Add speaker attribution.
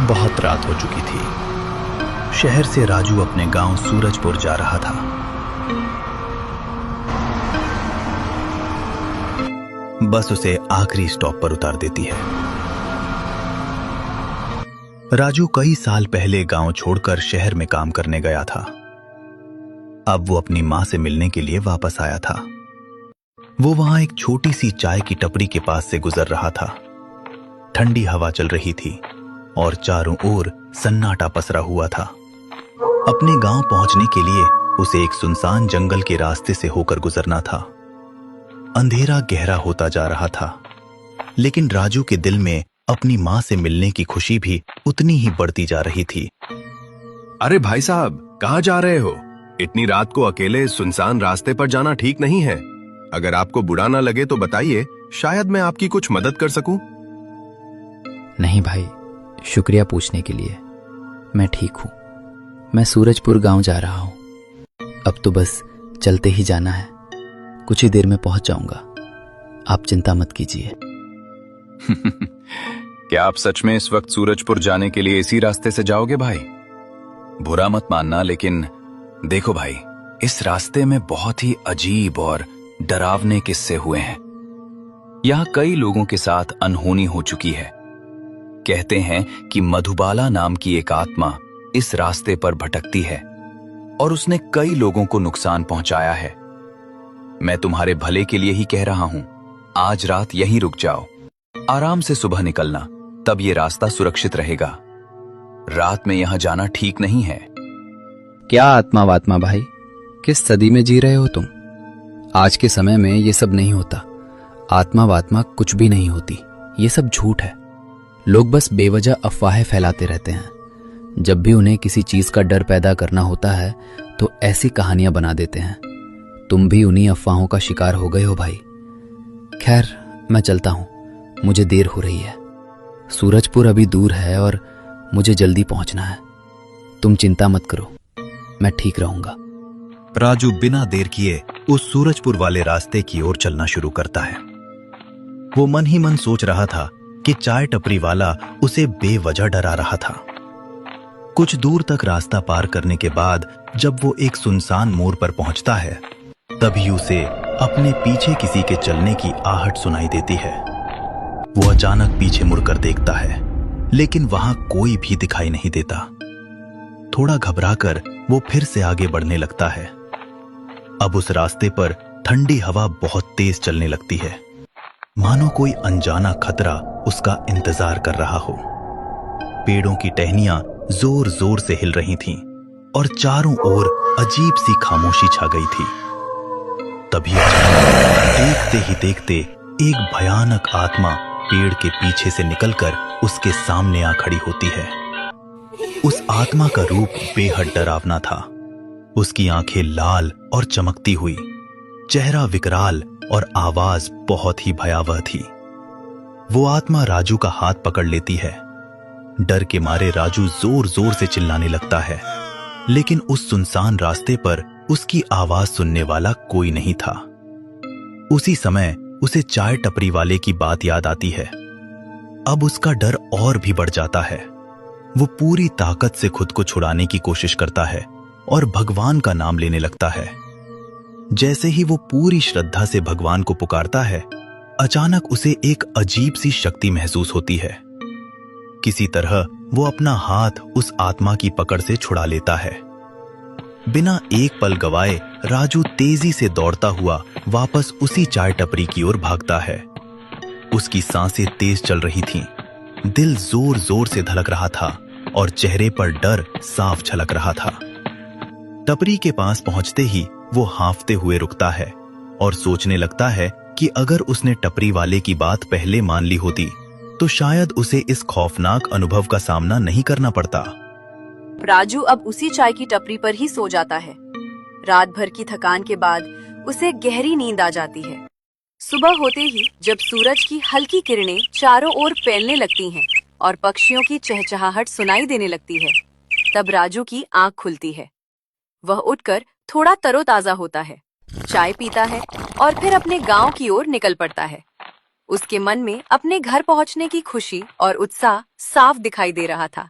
Speaker 1: बहुत रात हो चुकी थी। शहर से राजू अपने गांव सूरजपुर जा रहा था। बस उसे आखिरी स्टॉप पर उतार देती है। राजू कई साल पहले गांव छोड़कर शहर में काम करने गया था। अब वो अपनी मां से मिलने के लिए वापस आया था। वो वहां एक छोटी सी चाय की टपरी के पास से गुजर रहा था। ठंडी हवा चल रही थी और चारों ओर सन्नाटा पसरा हुआ था। अपने गांव पहुंचने के लिए उसे एक सुनसान जंगल के रास्ते से होकर गुजरना था। अंधेरा गहरा होता जा रहा था, लेकिन राजू के दिल में अपनी मां से मिलने की खुशी भी उतनी ही बढ़ती जा रही थी।
Speaker 2: अरे भाई साहब, कहाँ जा रहे हो? इतनी रात को अकेले सुनसान रास्ते पर जाना ठीक नहीं है। अगर आपको बुरा ना लगे तो बताइए, शायद मैं आपकी कुछ मदद कर सकूं।
Speaker 3: नहीं भाई, शुक्रिया पूछने के लिए। मैं ठीक हूं। मैं सूरजपुर गांव जा रहा हूं। अब तो बस चलते ही जाना है। कुछ ही देर में पहुंच जाऊंगा। आप चिंता मत कीजिए।
Speaker 4: क्या आप सच में इस वक्त सूरजपुर जाने के लिए इसी रास्ते से जाओगे भाई? बुरा मत मानना, लेकिन देखो भाई, इस रास्ते में बहुत ही अजीब और डरावने किस्से हुए हैं। यहां कई लोगों के साथ अनहोनी हो चुकी है। कहते हैं कि मधुबाला नाम की एक आत्मा इस रास्ते पर भटकती है और उसने कई लोगों को नुकसान पहुंचाया है। मैं तुम्हारे भले के लिए ही कह रहा हूं, आज रात यहीं रुक जाओ। आराम से सुबह निकलना, तब ये रास्ता सुरक्षित रहेगा। रात में यहां जाना ठीक नहीं है।
Speaker 3: क्या आत्मा वात्मा भाई, किस सदी में जी रहे हो तुम? आज के समय में ये सब नहीं होता। आत्मा वात्मा कुछ भी नहीं होती। ये सब झूठ है। लोग बस बेवजह अफवाहें फैलाते रहते हैं। जब भी उन्हें किसी चीज का डर पैदा करना होता है तो ऐसी कहानियां बना देते हैं। तुम भी उन्हीं अफवाहों का शिकार हो गए हो भाई। खैर, मैं चलता हूं, मुझे देर हो रही है। सूरजपुर अभी दूर है और मुझे जल्दी पहुंचना है। तुम चिंता मत करो, मैं ठीक रहूंगा।
Speaker 1: राजू बिना देर किए उस सूरजपुर वाले रास्ते की ओर चलना शुरू करता है। वो मन ही मन सोच रहा था कि चाय टपरी वाला उसे बेवजह डरा रहा था। कुछ दूर तक रास्ता पार करने के बाद जब वो एक सुनसान मोड़ पर पहुंचता है, तभी उसे अपने पीछे किसी के चलने की आहट सुनाई देती है। वो अचानक पीछे मुड़कर देखता है, लेकिन वहां कोई भी दिखाई नहीं देता। थोड़ा घबराकर वो फिर से आगे बढ़ने लगता है। अब उस रास्ते पर ठंडी हवा बहुत तेज चलने लगती है, मानो कोई अनजाना खतरा उसका इंतजार कर रहा हो। पेड़ों की टहनियां जोर जोर से हिल रही थीं और चारों ओर अजीब सी खामोशी छा गई थी। तभी अचानक देखते ही देखते एक भयानक आत्मा पेड़ के पीछे से निकलकर उसके सामने आ खड़ी होती है। उस आत्मा का रूप बेहद डरावना था। उसकी आंखें लाल और चमकती हुई, चेहरा विकराल और आवाज बहुत ही भयावह थी। वो आत्मा राजू का हाथ पकड़ लेती है। डर के मारे राजू जोर जोर से चिल्लाने लगता है, लेकिन उस सुनसान रास्ते पर उसकी आवाज सुनने वाला कोई नहीं था। उसी समय उसे चाय टपरी वाले की बात याद आती है। अब उसका डर और भी बढ़ जाता है। वो पूरी ताकत से खुद को छुड़ाने की कोशिश करता है और भगवान का नाम लेने लगता है। जैसे ही वो पूरी श्रद्धा से भगवान को पुकारता है, अचानक उसे एक अजीब सी शक्ति महसूस होती है। किसी तरह वो अपना हाथ उस आत्मा की पकड़ से छुड़ा लेता है। बिना एक पल गवाए राजू तेजी से दौड़ता हुआ वापस उसी चाय टपरी की ओर भागता है। उसकी सांसें तेज चल रही थीं, दिल जोर जोर से धड़क रहा था और चेहरे पर डर साफ झलक रहा था। टपरी के पास पहुंचते ही वो हांफते हुए रुकता है और सोचने लगता है कि अगर उसने टपरी वाले की बात पहले मान ली होती तो शायद उसे इस खौफनाक अनुभव का सामना नहीं करना पड़ता।
Speaker 5: राजू अब उसी चाय की टपरी पर ही सो जाता है। रात भर की थकान के बाद उसे गहरी नींद आ जाती है। सुबह होते ही जब सूरज की हल्की किरणें चारों ओर फैलने लगती हैं और पक्षियों की चहचहाहट सुनाई देने लगती है, तब राजू की आंख खुलती है। वह उठकर थोड़ा तरोताजा होता है, चाय पीता है और फिर अपने गांव की ओर निकल पड़ता है। उसके मन में अपने घर पहुंचने की खुशी और उत्साह साफ दिखाई दे रहा था।